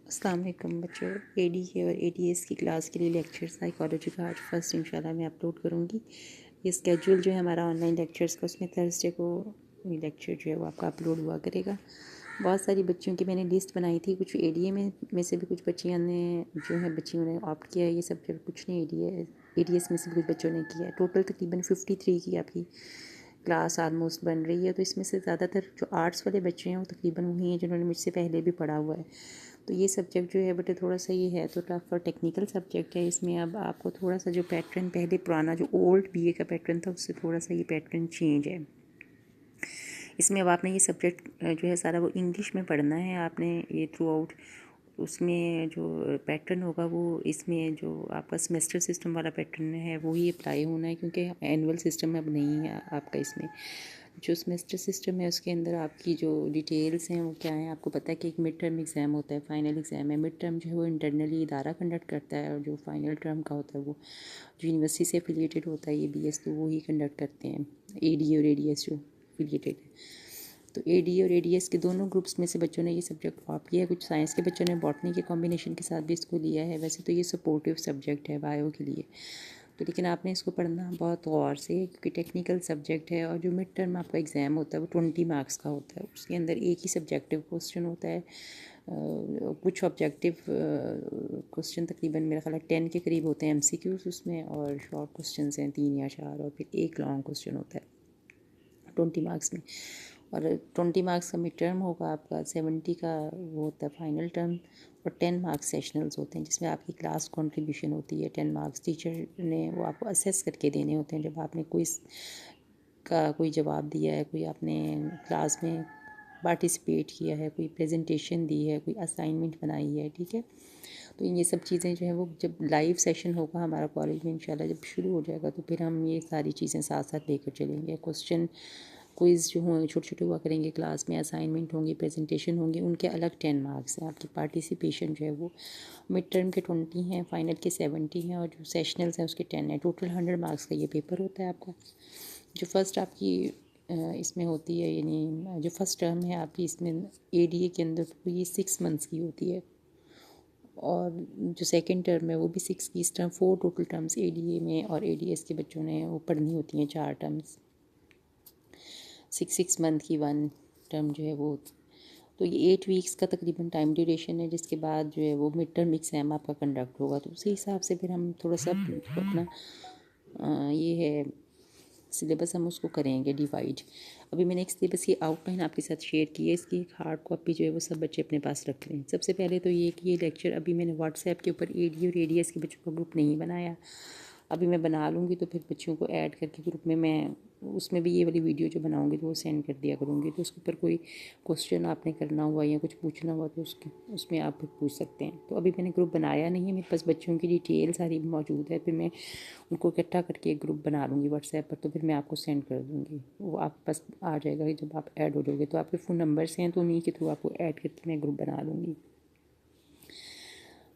अस्सलाम वालेकुम बच्चों, एडीए और एडीएस की क्लास के लिए लेक्चर साइकोलॉजी का आज फर्स्ट इंशाल्लाह मैं अपलोड करूँगी। ये स्केड्यूल जो है हमारा ऑनलाइन लेक्चर्स का, उसमें थर्सडे को लेक्चर जो है वो आपका अपलोड हुआ करेगा। बहुत सारी बच्चियों की मैंने लिस्ट बनाई थी, कुछ एडीए में से भी कुछ बच्चियों ने जो है बच्चियों ने ऑप्ट किया है ये सब्जेक्ट, कुछ ने एडीएस में से भी कुछ बच्चों ने किया है। टोटल तकरीबन 53 की आपकी क्लास आलमोस्ट बन रही है। तो इसमें से ज़्यादातर जो आर्ट्स वाले बच्चे हैं वो तकरीबन वही हैं जिन्होंने मुझसे पहले भी पढ़ा हुआ है। तो ये सब्जेक्ट जो है बेटे थोड़ा सा ये है तो टफ और टेक्निकल सब्जेक्ट है। इसमें अब आपको थोड़ा सा जो पैटर्न पहले पुराना जो ओल्ड बीए का पैटर्न था उससे थोड़ा सा ये पैटर्न चेंज है। इसमें अब आपने ये सब्जेक्ट जो है सारा वो इंग्लिश में पढ़ना है आपने ये थ्रू आउट। उसमें जो पैटर्न होगा वो इसमें जो आपका सेमेस्टर सिस्टम वाला पैटर्न है वो ही अप्लाई होना है, क्योंकि एनुअल सिस्टम अब नहीं है आपका। इसमें जो सेमेस्टर सिस्टम है उसके अंदर आपकी जो डिटेल्स हैं वो क्या है, आपको पता है कि एक मिड टर्म एग्ज़ाम होता है, फाइनल एग्ज़ाम है। मिड टर्म जो है वो इंटरनली इदारा कंडक्ट करता है, और जो फाइनल टर्म का होता है वो जो यूनिवर्सिटी से एफिलिएटेड होता है ये बीएस, तो वो ही कंडक्ट करते हैं। एडी और एडीएस जो एफिलिएटेड है, तो एडी और एडीएस के दोनों ग्रुप्स में से बच्चों ने ये सब्जेक्ट ऑप्ट किया है। कुछ साइंस के बच्चों ने बॉटनी के कॉम्बिनेशन के साथ भी इसको लिया है। वैसे तो ये सपोर्टिव सब्जेक्ट है बायो के लिए, तो लेकिन आपने इसको पढ़ना बहुत गौर से, क्योंकि टेक्निकल सब्जेक्ट है। और जो मिड टर्म आपका एग्ज़ाम होता है वो 20 मार्क्स का होता है। उसके अंदर एक ही सब्जेक्टिव क्वेश्चन होता है। कुछ ऑब्जेक्टिव क्वेश्चन तकरीबन मेरा ख्याल है 10 के करीब होते हैं एमसीक्यूज़ उसमें, और शॉर्ट क्वेश्चन हैं 3 या 4, और फिर एक लॉन्ग क्वेश्चन होता है 20 मार्क्स में। और 20 मार्क्स का मिड टर्म होगा आपका, 70 का वो होता है फाइनल टर्म, और 10 मार्क्स सेशनल्स होते हैं जिसमें आपकी क्लास कंट्रीब्यूशन होती है। 10 मार्क्स टीचर ने वो आपको असेस करके देने होते हैं। जब आपने क्विज़ का कोई जवाब दिया है, कोई आपने क्लास में पार्टिसिपेट किया है, कोई प्रेजेंटेशन दी है, कोई असाइनमेंट बनाई है, ठीक है। तो ये सब चीज़ें जो है वो जब लाइव सेशन होगा हमारा कॉलेज में इंशाल्लाह जब शुरू हो जाएगा, तो फिर हम ये सारी चीज़ें साथ साथ लेकर चलेंगे। क्वेश्चन क्विज़ जो होंगे छोटे छोटे हुआ करेंगे क्लास में, असाइनमेंट होंगी, प्रेजेंटेशन होंगी, उनके अलग 10 मार्क्स हैं। आपकी पार्टिसिपेशन जो है वो मिड टर्म के 20 हैं, फाइनल के 70 हैं, और जो सेशनल्स हैं उसके 10 हैं। टोटल 100 मार्क्स का ये पेपर होता है आपका। जो फर्स्ट आपकी इसमें होती है, यानी जो फर्स्ट टर्म है आपकी इसमें एडीए के अंदर, तो ये 6 मंथ्स की होती है। और जो सेकंड टर्म है वो भी 6 की। इस टर्म 4 टोटल टर्म्स एडीए में और एडीएस के बच्चों ने वो पढ़नी होती हैं, 4 टर्म्स, 6 मंथ की 1 टर्म जो है वो। तो ये 8 वीक्स का तकरीबन टाइम ड्यूरेशन है, जिसके बाद जो है वो मिड टर्म एग्ज़ाम आपका कंडक्ट होगा। तो उसी हिसाब से फिर हम थोड़ा सा अपना ये है सिलेबस हम उसको करेंगे डिवाइड। अभी मैंने एक सिलेबस की आउटलाइन आपके साथ शेयर की है, इसकी एक हार्ड कॉपी जो है वो सब बच्चे अपने पास रख लें। सबसे पहले तो ये कि ये लेक्चर अभी मैंने व्हाट्सएप के ऊपर एडी और एडीएस के बच्चों का ग्रुप नहीं बनाया, अभी मैं बना लूँगी तो फिर बच्चों को ऐड करके ग्रुप में मैं उसमें भी ये वाली वीडियो जो बनाऊँगी तो वो सेंड कर दिया करूँगी। तो उसके ऊपर कोई क्वेश्चन आपने करना हुआ या कुछ पूछना हुआ तो उसमें आप पूछ सकते हैं। तो अभी मैंने ग्रुप बनाया नहीं है, मेरे पास बच्चों की डिटेल सारी मौजूद है। फिर मैं उनको इकट्ठा करके एक ग्रुप बना लूँगी व्हाट्सएप पर, तो फिर मैं आपको सेंड कर दूँगी। वो आप बस आ जाएगा जब आप ऐड हो जाओगे। तो आपके फ़ोन नंबर्स हैं तो उन्हीं के थ्रू आपको ऐड करके मैं ग्रुप बना लूँगी।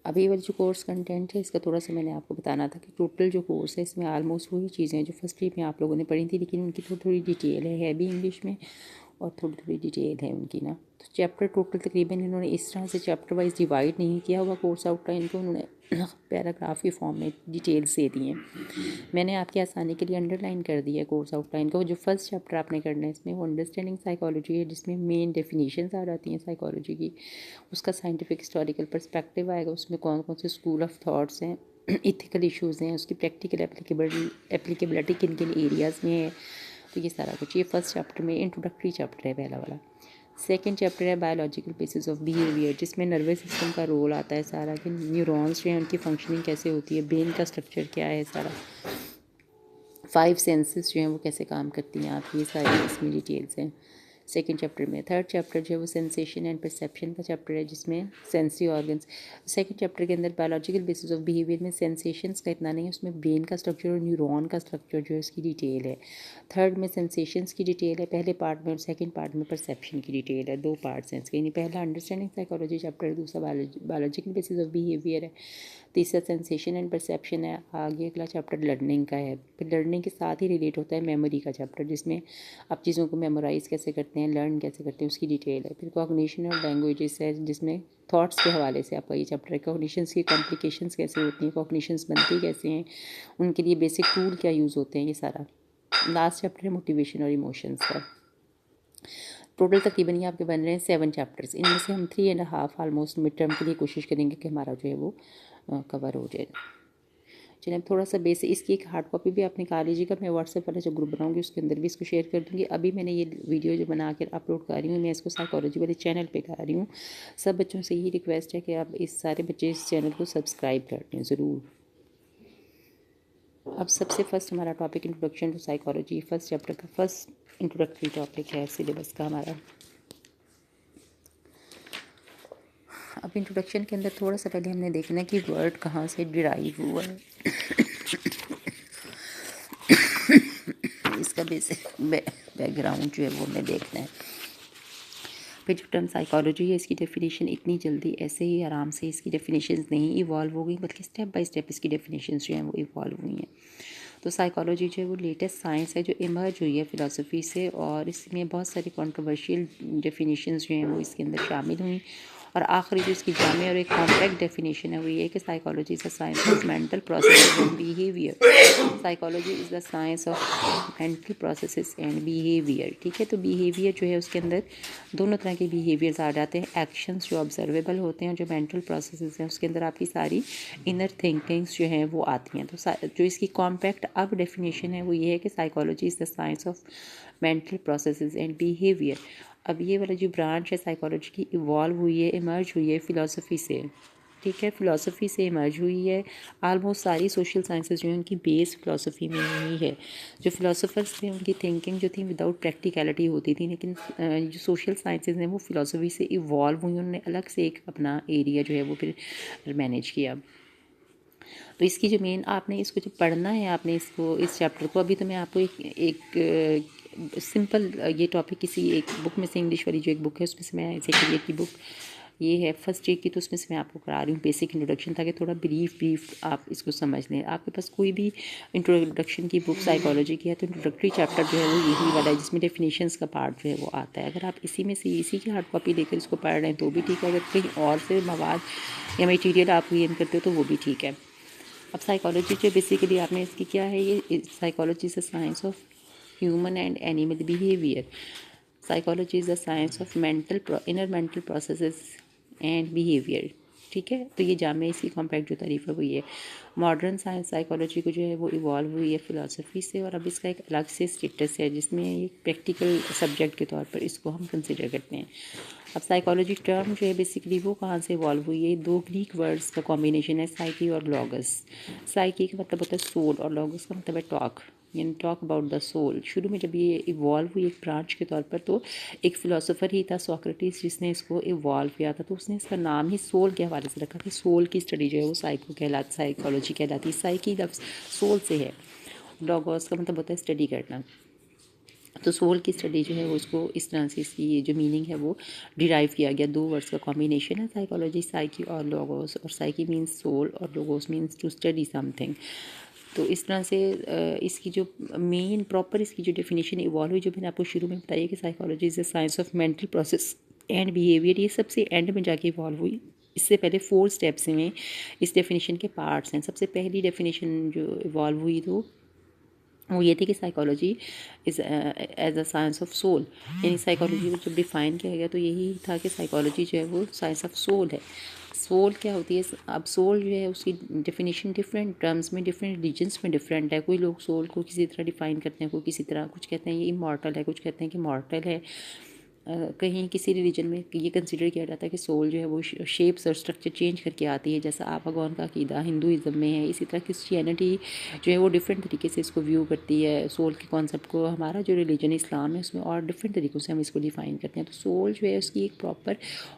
अभी वाली जो कोर्स कंटेंट है इसका थोड़ा सा मैंने आपको बताना था कि टोटल जो कोर्स है इसमें आलमोस्ट वही चीज़ें हैं जो फर्स्ट ईयर में आप लोगों ने पढ़ी थी, लेकिन उनकी थोड़ी थोड़ी डिटेल है भी इंग्लिश में, और थोड़ी थोड़ी डिटेल है उनकी ना। तो चैप्टर टोटल तकरीबन इन्होंने इस तरह से चैप्टर वाइज डिवाइड नहीं किया हुआ कोर्स आउटलाइन को, उन्होंने पैराग्राफ के फॉर्म में डिटेल्स दे दी हैं। मैंने आपकी आसानी के लिए अंडरलाइन कर दिया कोर्स आउटलाइन को। जो फर्स्ट चैप्टर आपने करना है इसमें वो अंडरस्टैंडिंग साइकोलॉजी है, जिसमें मेन डेफिनेशंस आ जाती हैं साइकोलॉजी की। उसका साइंटिफिक हिस्टोरिकल पर्सपेक्टिव आएगा, उसमें कौन कौन से स्कूल ऑफ थॉट्स हैं, इथिकल इश्यूज़ हैं, उसकी प्रैक्टिकल एप्लीकेबिलिटी किन किन एरियाज़ में है। तो ये सारा कुछ ये फर्स्ट चैप्टर में इंट्रोडक्टरी चैप्टर है पहला वाला। सेकेंड चैप्टर है बायोलॉजिकल बेसिस ऑफ बिहेवियर, जिसमें नर्वस सिस्टम का रोल आता है सारा, कि न्यूरॉन्स जो हैं उनकी फंक्शनिंग कैसे होती है, ब्रेन का स्ट्रक्चर क्या है सारा, 5 सेंसेस जो हैं वो कैसे काम करती हैं, आप ये सारी इसमें डिटेल्स हैं सेकेंड चैप्टर में। थर्ड चैप्टर जो है वो सेंसेशन एंड परसेप्शन का चैप्टर है, जिसमें सेंसरी ऑर्गन्स। सेकेंड चैप्टर के अंदर बायोलॉजिकल बेसिस ऑफ बिहेवियर में सेंसेशंस का इतना नहीं है, उसमें ब्रेन का स्ट्रक्चर और न्यूरॉन का स्ट्रक्चर जो है उसकी डिटेल है। थर्ड में सेंसेशंस की डिटेल है पहले पार्ट में, और सेकेंड पार्ट में परसेप्शन की डिटेल है। 2 पार्ट्स हैं इसके, यानी पहला अंडरस्टैंडिंग साइकोलॉजी चैप्टर है, दूसरा बायोलॉजिकल बेसिस ऑफ बिहेवियर है, तीसरा सेंसेशन एंड परसेप्शन है। आगे अगला चैप्टर लर्निंग का है। फिर लर्निंग के साथ ही रिलेट होता है मेमोरी का चैप्टर, जिसमें आप चीज़ों को मेमोराइज़ कैसे करते हैं, हैं, लर्न कैसे करते हैं, उसकी डिटेल है। फिर कॉग्निशन और लैंग्वेजेस है, जिसमें थॉट्स के हवाले से आपका ये चैप्टर है। कॉग्निशंस की कॉम्प्लिकेशंस कैसे होती हैं, कॉग्निशंस बनती कैसे हैं, उनके लिए बेसिक टूल क्या यूज़ होते हैं, ये सारा। लास्ट चैप्टर है मोटिवेशन और इमोशंस का। टोटल तकरीबन ये आपके बन रहे हैं 7 चैप्टर्स। इनमें से हम 3.5 ऑलमोस्ट मिड टर्म के लिए कोशिश करेंगे कि हमारा जो है वो कवर हो जाए। चलिए अब थोड़ा सा बेसिक, इसकी एक हार्ड कॉपी भी आप निकाल लीजिएगा। मैं व्हाट्सएप वाला जो ग्रुप बनाऊंगी उसके अंदर भी इसको शेयर कर दूँगी। अभी मैंने ये वीडियो जो बना कर अपलोड कर रही हूँ, मैं इसको साइकोलॉजी वाले चैनल पे कर रही हूँ। सब बच्चों से यही रिक्वेस्ट है कि आप इस सारे बच्चे इस चैनल को सब्सक्राइब कर दें ज़रूर। अब सबसे फर्स्ट हमारा topic introduction to psychology, first chapter का फर्स्ट इंट्रोडक्टरी टॉपिक है सिलेबस का हमारा। अब इंट्रोडक्शन के अंदर थोड़ा सा पहले हमने देखना है कि वर्ड कहाँ से डिराइव हुआ है। इसका बेसिक बैकग्राउंड जो है वो हमें देखना है। फिर जो टर्म साइकोलॉजी है, इसकी डेफिनेशन इतनी जल्दी ऐसे ही आराम से इसकी डेफिनेशंस नहीं इवॉल्व हो गई, बल्कि स्टेप बाय स्टेप इसकी डेफिनेशंस जो हैं वो इवॉल्व हुई हैं। तो साइकोलॉजी जो है वो लेटेस्ट साइंस है जो इमर्ज हुई है फ़िलासफ़ी से, और इसमें बहुत सारी कंट्रोवर्शियल डेफिनेशंस जो हैं वो इसके अंदर शामिल हुई। और आखिरी जो इसकी जामे और एक कॉम्पैक्ट डेफिनेशन है वो ये है कि psychology is the science of mental processes and behaviour. Psychology is the science of mental processes and behaviour. ठीक है, तो बिहेवियर जो है उसके अंदर दोनों तरह के बिहेवियर्स आ जाते हैं। एक्शंस जो ऑब्जर्वेबल होते हैं, जो मेंटल प्रोसेसेस हैं उसके अंदर आपकी सारी इनर थिंकिंग्स जो हैं वो आती हैं। तो जो इसकी कॉम्पैक्ट अब डेफिनेशन है वो ये है कि psychology is the science of mental processes and behaviour. अब ये वाला जो ब्रांच है साइकोलॉजी की, इवॉल्व हुई है, इमर्ज हुई है फ़िलासफ़ी से। ठीक है, फ़िलासफ़ी से इमर्ज हुई है। आलमोस्ट सारी सोशल साइंसेस जो हैं उनकी बेस फ़िलासफ़ी में ही है। जो फ़िलासफ़र्स थे उनकी थिंकिंग जो थी विदाउट प्रैक्टिकलिटी होती थी, लेकिन जो सोशल साइंसेस हैं वो फ़िलासफ़ी से इवॉल्व हुई, उन्होंने अलग से एक अपना एरिया जो है वो फिर मैनेज किया। तो इसकी जो मेन आपने इसको जब पढ़ना है, आपने इसको इस चैप्टर को, अभी तो मैं आपको एक सिंपल ये टॉपिक किसी एक बुक में से, इंग्लिश वाली जो एक बुक है उसमें से मैं सेकेंड ईयर की बुक ये है फर्स्ट ईयर की, तो उसमें से मैं आपको करा रही हूँ बेसिक इंट्रोडक्शन, ताकि थोड़ा ब्रीफ आप इसको समझ लें। आपके पास कोई भी इंट्रोडक्शन की बुक साइकोलॉजी की है तो इंट्रोडक्टरी चैप्टर जो है वो यही वाला है, जिसमें डेफिनेशंस का पार्ट जो है वो आता है। अगर आप इसी में से इसी की हार्ड कॉपी लेकर इसको पढ़ रहे हैं तो भी ठीक है, अगर कहीं और से मवाद या मटीरियल आप गेन करते हो तो वो भी ठीक है। अब साइकोलॉजी जो बेसिकली आपने इसकी क्या है, ये psychology is the science of human and animal behaviour. Psychology is the science of inner mental processes and behaviour. ठीक है, तो ये जामे इसकी कॉम्पैक्ट जो तारीफ है वो ये। मॉडर्न साइंस साइकोलॉजी को जो है वो इवॉल्व हुई है फ़िलासफ़ी से, और अब इसका एक अलग से स्टेटस है जिसमें एक प्रैक्टिकल सब्जेक्ट के तौर पर इसको हम कंसिडर करते हैं। अब साइकोलॉजी टर्म जो है बेसिकली वो कहाँ से इवॉल्व हुई है, दो ग्रीक वर्ड्स का कॉम्बिनेशन है, साइकी और लॉगस। साइकी का मतलब होता है सोल और लॉगस का मतलब है टॉक, यानी टॉक अबाउट द सोल। शुरू में जब ये इवॉल्व हुई एक ब्रांच के तौर पर, तो एक फ़िलासफ़र ही था सोक्रेटिस जिसने इसको इवॉल्व किया था, तो उसने इसका नाम ही सोल के हवाले से रखा कि सोल की स्टडी जो है वो साइकोलॉजी कहलाती है। साइकी लफ्ज़ सोल से है, लॉगोस का मतलब होता है स्टडी करना। तो सोल की स्टडी जो है वो उसको इस तरह से इसकी जो मीनिंग है वो डिराइव किया गया। दो वर्ड्स का कॉम्बिनेशन है साइकोलॉजी, साइकी और लोगोस, और साइकी मीन्स सोल और logos means to study something. तो इस तरह से इसकी जो मेन प्रॉपर इसकी जो डेफिनेशन इवॉल्व हुई, जो मैंने आपको शुरू में बताई कि psychology is the science of mental process and behaviour, ये सबसे एंड में जाके इवॉल्व हुई। इससे पहले 4 स्टेप्स में इस डेफिनेशन के पार्ट्स हैं। सबसे पहली डेफिनेशन जो इवॉल्व हुई तो वो ये थी कि psychology is as a science of soul, यानी साइकोलॉजी को जब डिफ़ाइन किया गया तो यही था कि साइकोलॉजी जो है वो साइंस ऑफ सोल है। सोल क्या होती है, अब सोल जो है उसकी डेफिनेशन डिफरेंट टर्म्स में, डिफरेंट रिलीजन्स में डिफरेंट है। कोई लोग सोल को किसी तरह डिफ़ाइन करते हैं, कोई किसी तरह, कुछ कहते हैं ये इमॉर्टल है, कुछ कहते हैं कि मॉर्टल है। कहीं किसी रिलीजन में ये कंसिडर किया जाता है कि सोल जो है वो शेप्स और स्ट्रक्चर चेंज करके आती है, जैसा आवागौन का अकीदा हिंदुइज़्म में है। इसी तरह क्रिश्चियनिटी जो है वो डिफरेंट तरीके से इसको व्यू करती है सोल के कॉन्सेप्ट को। हमारा जो रिलीजन इस्लाम है उसमें और डिफरेंट तरीक़ों से हम इसको डिफ़ाइन करते हैं। तो सोल जो है उसकी एक प्रॉपर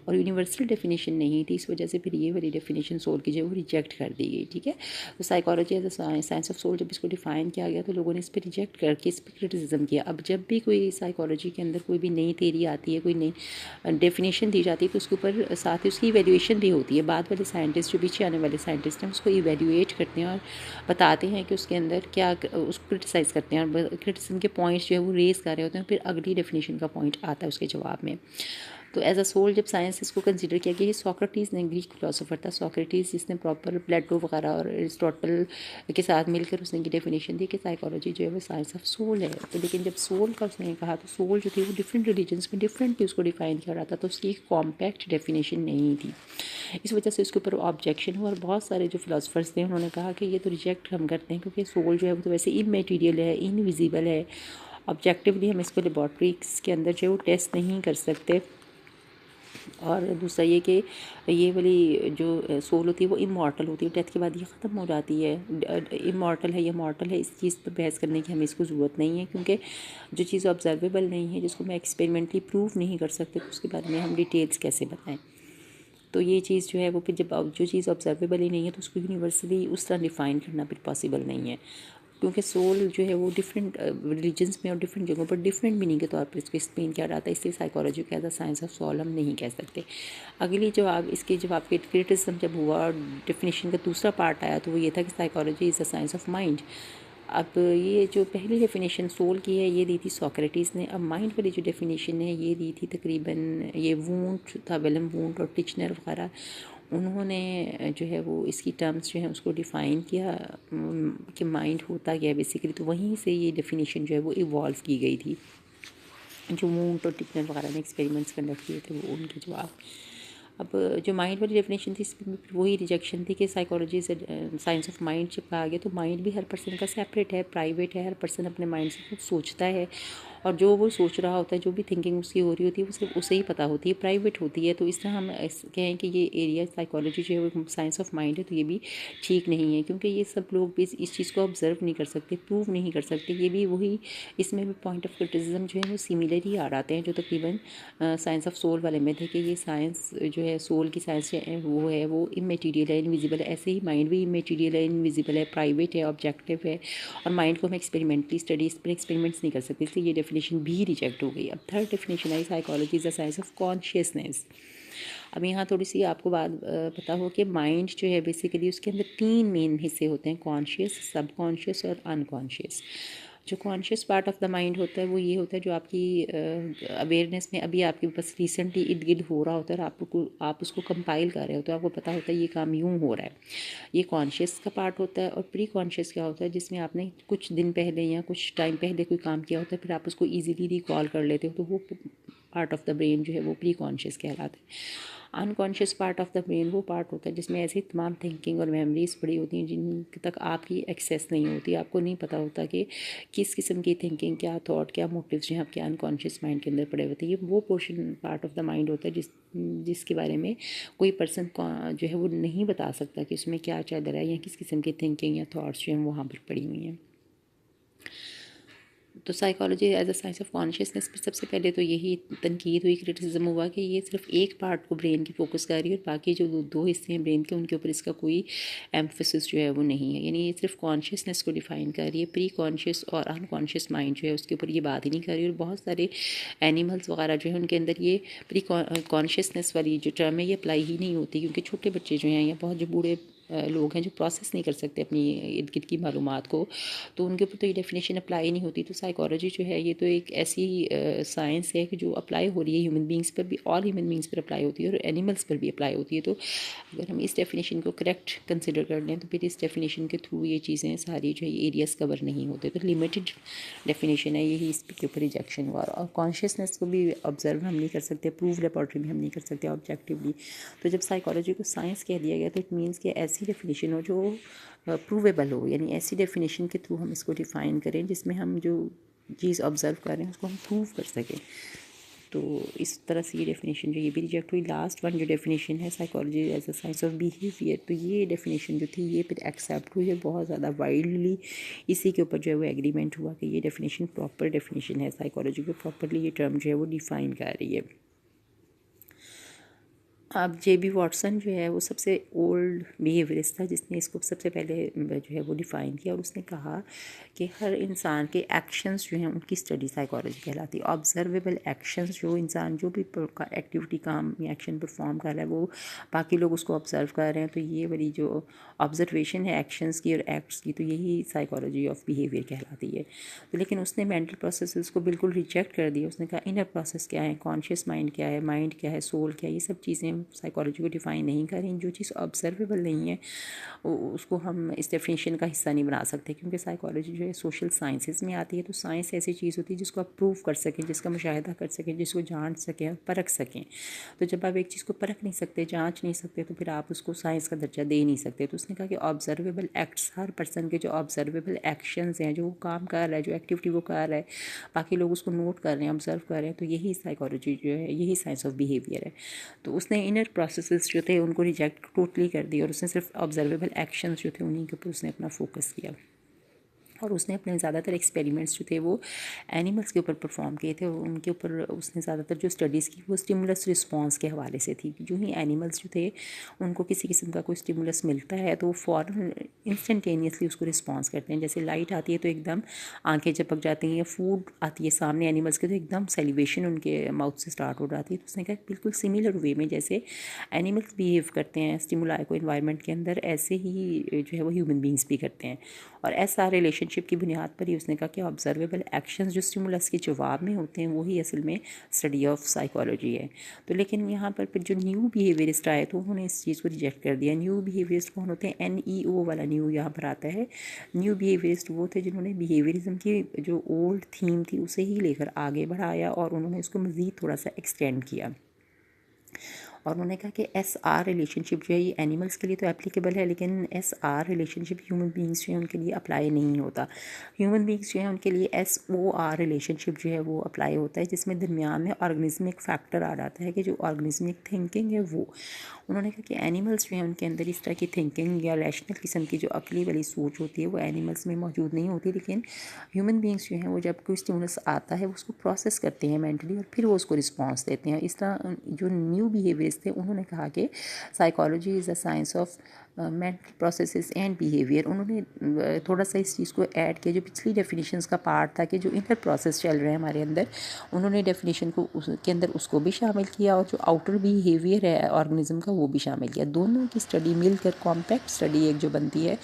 और यूनिवर्सल डेफिनेशन नहीं थी, इस वजह से फिर ये वाली डेफिनेशन सोल की जो है वो रिजेक्ट कर दी गई। ठीक है, तो psychology as a science of soul जब इसको डिफ़ाइन किया गया तो लोगों ने इस पर रिजेक्ट करके इस पर क्रिटिसिज्म किया। अब जब भी कोई साइकोलॉजी के अंदर कोई भी नई थेरी जाती है, कोई नई डेफिनेशन दी जाती है, तो उसके ऊपर साथ ही उसकी इवेल्यूएशन भी होती है। बाद वाले साइंटिस्ट, जो पीछे आने वाले साइंटिस्ट हैं, उसको इवेल्यूएट करते हैं और बताते हैं कि उसके अंदर क्या, उसको क्रिटिसाइज़ करते हैं और क्रिटिसिज्म के पॉइंट्स जो है वो रेज़ कर रहे होते हैं, फिर अगली डेफिनेशन का पॉइंट आता है उसके जवाब में। तो एज अ सोल जब साइंस इसको कंसिडर किया गया, ये सोक्रेटिस ने, ग्रीक फिलोसोफर था सोक्रेटिस, जिसने प्रॉपर प्लेटो वगैरह और एरिस्टोटल के साथ मिलकर उसने की डेफिनेशन दी कि साइकोलॉजी जो है वो साइंस ऑफ सोल है। तो लेकिन जब सोल का उसने कहा तो सोल जो थी वो डिफरेंट रिलीजन्स में डिफरेंटली उसको डिफाइन किया रहा था, तो उसकी एक कॉम्पैक्ट डेफिनेशन नहीं थी। इस वजह से उसके ऊपर ऑब्जेक्शन हुआ और बहुत सारे जो फिलोसफर्स थे उन्होंने कहा कि ये तो रिजेक्ट हम करते हैं, क्योंकि सोल जो है वो तो वैसे इमेटीरियल है, इनविजिबल है, ऑब्जेक्टिवली हम इसको लेबॉर्ट्रीज के अंदर जो है वो टेस्ट नहीं कर सकते। और दूसरा ये कि ये वाली जो सोल होती है वो इमॉर्टल होती है, डेथ के बाद ये ख़त्म हो जाती है। इमॉर्टल है या मॉर्टल है, इस चीज़ पर बहस करने की हमें इसको ज़रूरत नहीं है, क्योंकि जो चीज़ ऑब्जर्वेबल नहीं है, जिसको मैं एक्सपेरिमेंटली प्रूव नहीं कर सकते, तो उसके बारे में हम डिटेल्स कैसे बताएं। तो ये चीज़ जो है वो फिर जब जो चीज़ ऑब्जर्वेबल ही नहीं है तो उसको यूनिवर्सली उस तरह डिफ़ाइन करना फिर पॉसिबल नहीं है, क्योंकि सोल जो है वो डिफरेंट रिलीजन्स में और डिफरेंट जगहों पर डिफरेंट मीनिंग के तौर पर इसको एक्सप्लेन किया जाता है। इसलिए साइकोलॉजी को as a science of soul हम नहीं कह सकते। अगली जवाब इसके जवाब के क्रिटिसिज्म जब हुआ और डेफिनेशन का दूसरा पार्ट आया तो वो ये था कि psychology is a science of mind. अब ये जो पहली डेफिनेशन सोल की है ये दी थी सोक्रेटिस ने। अब माइंड वाली जो डेफिनेशन है ये दी थी तकरीबन, ये वूंट था, विलियम वूंट और टिचनर वगैरह, उन्होंने जो है वो इसकी टर्म्स जो है उसको डिफ़ाइन किया कि माइंड होता क्या है बेसिकली। तो वहीं से ये डेफिनेशन जो है वो इवॉल्व की गई थी। जो वूंट और टिचनर वगैरह ने एक्सपेरिमेंट्स कंडक्ट किए थे वो उनके जवाब। अब जो माइंड वाली डेफिनेशन थी इसमें वही रिजेक्शन थी कि साइकोलॉजी से साइंस ऑफ माइंड जब कहा गया तो माइंड भी हर पर्सन का सेपरेट है, प्राइवेट है, हर पर्सन अपने माइंड से खुद सोचता है और जो वो सोच रहा होता है, जो भी थिंकिंग उसकी हो रही होती है वो सिर्फ उसे ही पता होती है, प्राइवेट होती है। तो इस तरह हम कहें कि ये एरिया साइकोलॉजी जो है वो साइंस ऑफ माइंड है, तो ये भी ठीक नहीं है, क्योंकि ये सब लोग भी इस चीज़ को ऑब्जर्व नहीं कर सकते, प्रूव नहीं कर सकते। ये भी वही, इसमें भी पॉइंट ऑफ क्रिटिसिज्म जो है वो सिमिलर ही आ जाते हैं जो तकरीबन साइंस ऑफ सोल वाले में थे कि ये साइंस जो है सोल की साइंस वो है वो इमेटीरियल है, इनविजिबल है। ऐसे ही माइंड भी इमेटीरियल है, इनविजिबल है, प्राइवेट है, ऑब्जेक्टिव है और माइंड को हम एक्सपेरिमेंटली स्टडीज पर एक्सपेरिमेंट्स नहीं कर सकते, इसलिए ये डेफिनेशन भी रिजेक्ट हो गई। अब third definition I psychology is the science of consciousness. अब यहाँ थोड़ी सी आपको बात पता हो कि माइंड जो है बेसिकली उसके अंदर 3 मेन हिस्से होते हैं, कॉन्शियस, सब कॉन्शियस और अनकॉन्शियस। जो conscious part of the mind होता है वो ये होता है जो आपकी अवेयरनेस में अभी आपके पास रिसेंटली इर्द गिर्द हो रहा होता है और आप उसको कंपाइल कर रहे हो तो आपको पता होता है ये काम यूँ हो रहा है, ये कॉन्शियस का पार्ट होता है। और प्री कॉन्शियस क्या होता है, जिसमें आपने कुछ दिन पहले या कुछ टाइम पहले कोई काम किया होता है, फिर आप उसको ईजिली रिकॉल कर लेते हो, तो वो पार्ट ऑफ द ब्रेन जो है वो प्री कॉन्शियस कहलाता है। Unconscious part of the brain वो पार्ट होता है जिसमें ऐसी तमाम थिंकिंग और मेमोरीज पड़ी होती हैं जिन तक आपकी एक्सेस नहीं होती, आपको नहीं पता होता कि किस किस्म की थिंकिंग, क्या थॉट, क्या मोटिव्स जो हैं आपके अनकॉन्शियस माइंड के अंदर पड़े होते हैं। ये वो portion part of the mind होता है जिसके बारे में कोई पर्सन जो है वो नहीं बता सकता कि उसमें क्या चल रहा है या किस किस्म की थिंकिंग या थॉट्स जो हैं वहाँ पर पड़ी हुई हैं। तो psychology as a science of consciousness पर सबसे पहले तो यही तनकीद हुई, क्रिटिसिज्म हुआ कि ये सिर्फ एक पार्ट को ब्रेन की फोकस कर रही है और बाकी जो दो हिस्से हैं ब्रेन के उनके ऊपर इसका कोई एम्फोसिस जो है वो नहीं है। यानी ये सिर्फ कॉन्शियसनेस को डिफाइन कर रही है, प्री कॉन्शियस और अनकॉन्शियस माइंड जो है उसके ऊपर ये बात ही नहीं कर रही। और बहुत सारे एनिमल्स वगैरह जो है उनके अंदर ये प्री कॉन्शियसनेस वाली जो टर्म है ये अप्लाई ही नहीं होती, क्योंकि छोटे बच्चे जो हैं या बहुत जो बूढ़े लोग हैं जो प्रोसेस नहीं कर सकते अपनी इर्द गिर्द की मालूमात को, तो उनके ऊपर तो ये डेफिनेशन अप्लाई नहीं होती। तो साइकोलॉजी जो है ये तो एक ऐसी साइंस है कि जो अप्लाई हो रही है ह्यूमन बींग्स पर भी, ऑल ह्यूमन बींग्स पर अप्लाई होती है और एनिमल्स पर भी अप्लाई होती है। तो अगर हम इस डेफिनेशन को करेक्ट कंसिडर कर लें तो फिर इस डेफिनेशन के थ्रू ये चीज़ें सारी जो है एरियाज़ कवर नहीं होते। तो लिमिटेड डेफिनेशन है, यही इसके ऊपर रिजेक्शन हुआ। और कॉन्शियसनेस को भी ऑब्जर्व हम नहीं कर सकते, प्रूव लेबॉर्ट्री भी हम नहीं कर सकते ऑब्जेक्टिवली। तो जब साइकोलॉजी को साइंस कह दिया गया तो इट मीन्स कि ऐसी डेफिनेशन हो जो प्रूवेबल हो, यानी ऐसी डेफिनेशन के थ्रू हम इसको डिफ़ाइन करें जिसमें हम जो चीज़ ऑब्ज़र्व कर रहे हैं उसको हम प्रूव कर सकें। तो इस तरह से ये डेफिनेशन जो ये भी रिजेक्ट हुई। लास्ट वन जो डेफिनेशन है psychology as a science of behaviour, तो ये डेफिनेशन जो थी ये फिर एक्सेप्ट हुई है बहुत ज़्यादा वाइडली। इसी के ऊपर जो है वो एग्रीमेंट हुआ कि ये डेफिनेशन प्रॉपर डेफिनेशन है, साइकोलॉजी को प्रॉपरली ये टर्म जो है वो डिफ़ाइन कर रही है। अब जे.बी. वॉटसन जो है वो सबसे ओल्ड बिहेवियरिस्ट था जिसने इसको सबसे पहले जो है वो डिफ़ाइन किया, और उसने कहा कि हर इंसान के एक्शंस जो हैं उनकी स्टडी साइकोलॉजी कहलाती है। ऑब्जर्वेबल एक्शंस, जो इंसान जो भी एक्टिविटी, काम या एक्शन परफॉर्म कर रहा है, वो बाकी लोग उसको ऑब्जर्व कर रहे हैं, तो ये वाली जो ऑब्जर्वेशन है एक्शंस की और एक्ट्स की, तो यही साइकोलॉजी ऑफ बिहेवियर कहलाती है। तो लेकिन उसने मेंटल प्रोसेसेस को बिल्कुल रिजेक्ट कर दिया। उसने कहा इनर प्रोसेस क्या है, कॉन्शियस माइंड क्या है, माइंड क्या है, सोल क्या है, ये सब चीज़ें साइकोलॉजी को डिफ़ाइन नहीं करें। जो चीज़ ऑब्जर्वेबल नहीं है उसको हम इस डेफिनेशन का हिस्सा नहीं बना सकते, क्योंकि साइकोलॉजी जो है सोशल साइंसेस में आती है। तो साइंस ऐसी चीज़ होती है जिसको आप प्रूव कर सकें, जिसका मुशाहिदा कर सकें, जिसको जान सकें और परख सकें। तो जब आप एक चीज़ को परख नहीं सकते, जांच नहीं सकते, तो फिर आप उसको साइंस का दर्जा दे नहीं सकते। तो उसने कहा कि ऑब्जर्वेबल एक्ट्स, हर पर्सन के जो ऑब्जर्वेबल एक्शंस हैं, जो वो काम कर रहा है, जो एक्टिविटी वो कर रहा है, बाकी लोग उसको नोट कर रहे हैं, ऑब्जर्व कर रहे हैं, तो यही साइकोलॉजी जो है, यही साइंस ऑफ बिहेवियर है। तो उसने इनर प्रोसेसेस जो थे उनको रिजेक्ट टोटली कर दिया, और उसने सिर्फ ऑब्जर्वेबल एक्शंस जो थे उन्हीं के ऊपर उसने अपना फोकस किया। और उसने अपने ज़्यादातर एक्सपेरिमेंट्स जो थे वो एनिमल्स के ऊपर परफॉर्म किए थे, और उनके ऊपर उसने ज़्यादातर जो स्टडीज़ की वो स्टिमुलस रिस्पॉन्स के हवाले से थी। जो ही एनिमल्स जो थे उनको किसी किस्म का कोई स्टिमुलस मिलता है तो वो फ़ौरन इंस्टेंटेनियसली उसको रिस्पॉन्स करते हैं। जैसे लाइट आती है तो एकदम आंखें झपक जाती हैं, या फूड आती है सामने एनिमल्स के तो एकदम सेलिब्रेशन उनके माउथ से स्टार्ट हो जाती है। तो उसने कहा बिल्कुल सिमिलर वे में जैसे एनिमल्स बिहेव करते हैं स्टिमुलाई को इन्वायरमेंट के अंदर, ऐसे ही जो है वो ह्यूमन बींग्स भी करते हैं। और ऐसा रिलेशनशिप की बुनियाद पर ही उसने कहा कि ऑब्जर्वेबल एक्शंस जो स्टिमुलस के जवाब में होते हैं वही असल में स्टडी ऑफ साइकोलॉजी है। तो लेकिन यहाँ पर फिर जो न्यू बिहेवियरिस्ट आए तो उन्होंने इस चीज़ को रिजेक्ट कर दिया। न्यू बिहेवियरिस्ट कौन होते हैं? NEO वाला न्यू यहाँ पर आता है। न्यू बिहेवियरिस्ट वो थे जिन्होंने बिहेवियरिज्म की जो ओल्ड थीम थी उसे ही लेकर आगे बढ़ाया, और उन्होंने उसको मज़ीद थोड़ा सा एक्सटेंड किया। और उन्होंने कहा कि SR रिलेशनशिप जो है ये एनिमल्स के लिए तो एप्लीकेबल है, लेकिन SR रिलेशनशिप ह्यूमन बींग्स जो है उनके लिए अप्लाई नहीं होता। ह्यूमन बींग्स जो है उनके लिए SOR रिलेशनशिप जो है वो अप्लाई होता है, जिसमें दरमियान में ऑर्गेनिज्मिक फैक्टर आ जाता है कि जो ऑर्गेनिज्मिक थिंकिंग है वो। उन्होंने कहा कि एनिमल्स जो है उनके अंदर इस तरह की थिंकिंग या रैशनल किस्म की जो अकली वाली सोच होती है वो एनिमल्स में मौजूद नहीं होती, लेकिन ह्यूमन बींग्स जो हैं वो जब कोई स्टिमुलस आता है वो उसको प्रोसेस करते हैं मेंटली, और फिर वो उसको रिस्पॉन्स देते हैं। इस तरह जो न्यू बिहेवियर्स थे उन्होंने कहा कि psychology is a science of mental processes and behaviour. उन्होंने थोड़ा सा इस चीज़ को ऐड किया जो पिछली डेफिनेशंस का पार्ट था कि जो इनर प्रोसेस चल रहे हैं हमारे अंदर, उन्होंने डेफिनेशन को उसके अंदर उसको भी शामिल किया, और जो आउटर बिहेवियर है ऑर्गेनिज्म का वो भी शामिल किया। दोनों की स्टडी मिलकर कॉम्पैक्ट स्टडी एक जो बनती है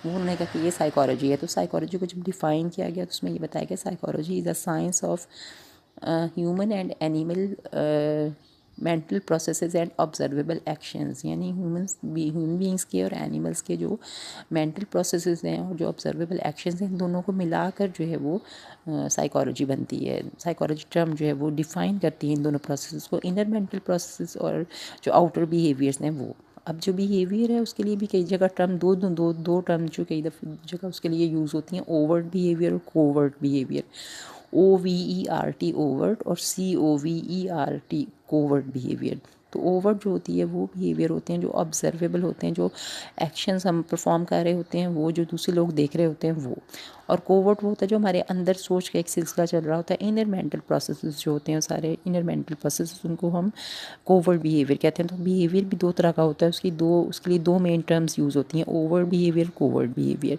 वो उन्होंने कहा कि ये साइकोलॉजी है। तो साइकोलॉजी को जब डिफ़ाइन किया गया तो उसमें ये बताया गया psychology is a science of human and animal mental processes and observable actions, यानी ह्यूमन बींग्स के और एनिमल्स के जो मेंटल प्रोसेसेस हैं और जो ऑब्जर्वेबल एक्शंस हैं, इन दोनों को मिलाकर जो है वो साइकोलॉजी बनती है। साइकोलॉजी टर्म जो है वो डिफ़ाइन करती है इन दोनों प्रोसेसेस को, इनर मेंटल प्रोसेसेस और जो आउटर बिहेवियर्स हैं वो। अब जो बिहेवियर है उसके लिए भी कई जगह टर्म दो टर्म जो कई जगह उसके लिए यूज़ होती हैं, ओवर्ट बिहेवियर और कोवर्ट बिहेवियर। OVERT ओवर्ट और COVERT कोवर्ट बिहेवियर। तो ओवर्ट जो होती है वो बिहेवियर होते हैं जो ऑब्जर्वेबल होते हैं, जो एक्शंस हम परफॉर्म कर रहे होते हैं वो, जो दूसरे लोग देख रहे होते हैं वो। और कोवर्ट वो होता है जो हमारे अंदर सोच का एक सिलसिला चल रहा होता है। इनर मेंटल प्रोसेसेस जो होते हैं सारे इनर मेंटल प्रोसेसेस उनको हम कोवर्ट बिहेवियर कहते हैं। तो बिहेवियर भी दो तरह का होता है, उसके लिए दो मेन टर्म्स यूज़ होती हैं, overt behaviour, covert behaviour.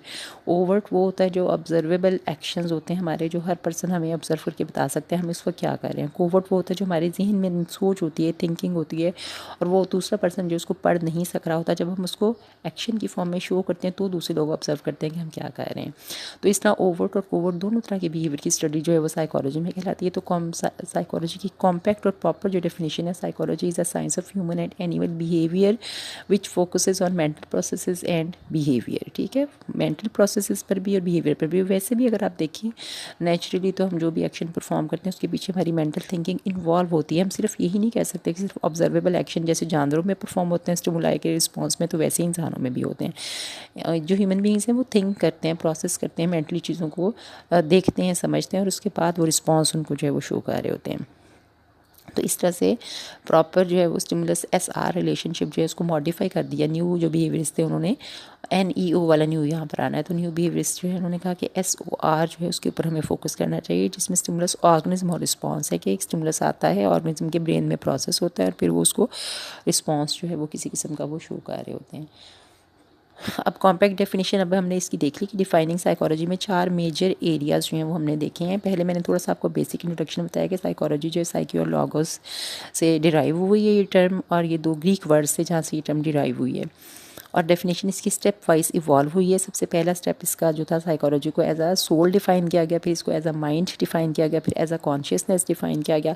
Overt वो होता है जो ऑब्जर्वेबल एक्शंस होते हैं हमारे, जो हर पर्सन हमें ऑब्जर्व करके बता सकते हैं हम इस वक्त क्या कर रहे हैं। कोवर्ट वो होता है जो हमारे जहन में सोच होती है, थिंकिंग होती है, और वो दूसरा पर्सन जो उसको पढ़ नहीं सक रहा होता, जब हम उसको एक्शन की फॉर्म में शो करते हैं तो दूसरे लोग ऑब्जर्व करते हैं कि हम क्या कर रहे हैं। तो इस तरह ओवर्ट और कोवर्ट दोनों तरह के बिहेवियर की स्टडी जो है वो साइकोलॉजी में कहलाती है। तो साइकोलॉजी की कॉम्पैक्ट और प्रॉपर जो डेफिनेशन है, psychology is a science of human and animal behaviour which focuses on mental processes and behaviour. ठीक है, मेंटल प्रोसेसेस पर भी और बिहेवियर पर भी। वैसे भी अगर आप देखिए नेचुरली तो हम जो भी एक्शन परफॉर्म करते हैं उसके पीछे हमारी मेंटल थिंकिंग इन्वॉल्व होती है। हम सिर्फ यही नहीं कह सकते कि सिर्फ ऑब्जर्वेबल एक्शन जैसे जानवरों में परफॉर्म होते हैं स्टिमुलाई के रिस्पॉन्स में, तो वैसे ही इंसानों में भी होते हैं। जो ह्यूमन बींग्स हैं वो थिंक करते हैं, प्रोसेस करते हैं, मेंटली चीज़ों को देखते हैं, समझते हैं, और उसके बाद वो रिस्पॉन्स उनको जो है वो शो कर रहे होते हैं। तो इस तरह से प्रॉपर जो है वो स्टिमुलस SR रिलेशनशिप जो है उसको मॉडिफाई कर दिया। न्यू जो बिहेवियर्स थे उन्होंने NEO वाला न्यू यहाँ पर आना है, तो न्यू बिहेवियर्स जो है उन्होंने कहा कि SOR जो है उसके ऊपर हमें फोकस करना चाहिए, जिसमें स्टिमुलस ऑर्गेनिज्म और रिस्पॉन्स है कि एक स्टिमुलस आता है ऑर्गेनिज्म के ब्रेन में प्रोसेस होता है और फिर वो उसको रिस्पॉन्स जो है वो किसी किस्म का वो शो कर रहे होते हैं। अब कॉम्पैक्ट डेफिनेशन अब हमने इसकी देख ली कि डिफाइनिंग साइकोलॉजी में 4 मेजर एरियाज़ जो हैं वो हमने देखे हैं। पहले मैंने थोड़ा सा आपको बेसिक इंट्रोडक्शन बताया कि साइकोलॉजी जो है साइकी और लॉगोस से डिराइव हुई है ये टर्म, और ये 2 ग्रीक वर्ड से जहाँ से ये टर्म डिराइव हुई है। और डेफिनेशन इसकी स्टेप वाइज इवॉल्व हुई है। सबसे पहला स्टेप इसका जो था साइकोलॉजी को एज अ सोल डिफाइन किया गया, फिर इसको एज अ माइंड डिफाइन किया गया, फिर एज अ कॉन्शियसनेस डिफाइन किया गया।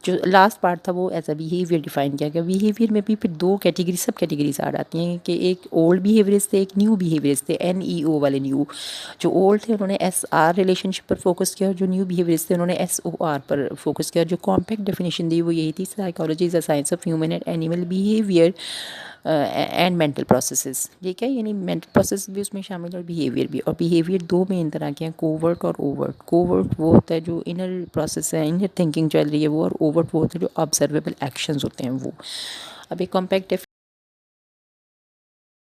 जो लास्ट पार्ट था वो एज अ बिहेवियर डिफाइन किया गया। बिहेवियर में भी फिर 2 कैटेगरी सब कैटेगरीज आ जाती हैं कि एक ओल्ड बिहेवियर्स थे, एक न्यू बिहेवियर्स थे, NEO वाले न्यू। जो ओल्ड थे उन्होंने SR रिलेशनशिप पर फोकस किया और जो न्यू बिहेवियर्स थे उन्होंने SOR पर फोकस किया। जो कॉम्पैक्ट डेफिनेशन दी वो यही थी, psychology is a science of human and animal behaviour and mental processes. ठीक है, यानी मेंटल प्रोसेस भी उसमें शामिल और बिहेवियर भी। और बिहेवियर 2 मेन तरह के हैं, कोवर्ट और ओवर्ट। कोवर्ट वो होता है जो इनर प्रोसेस है, इनर थिंकिंग चल रही है वो, और ओवर्ट वो होता है जो ऑब्जर्वेबल एक्शंस होते हैं वो। अब एक कॉम्पैक्ट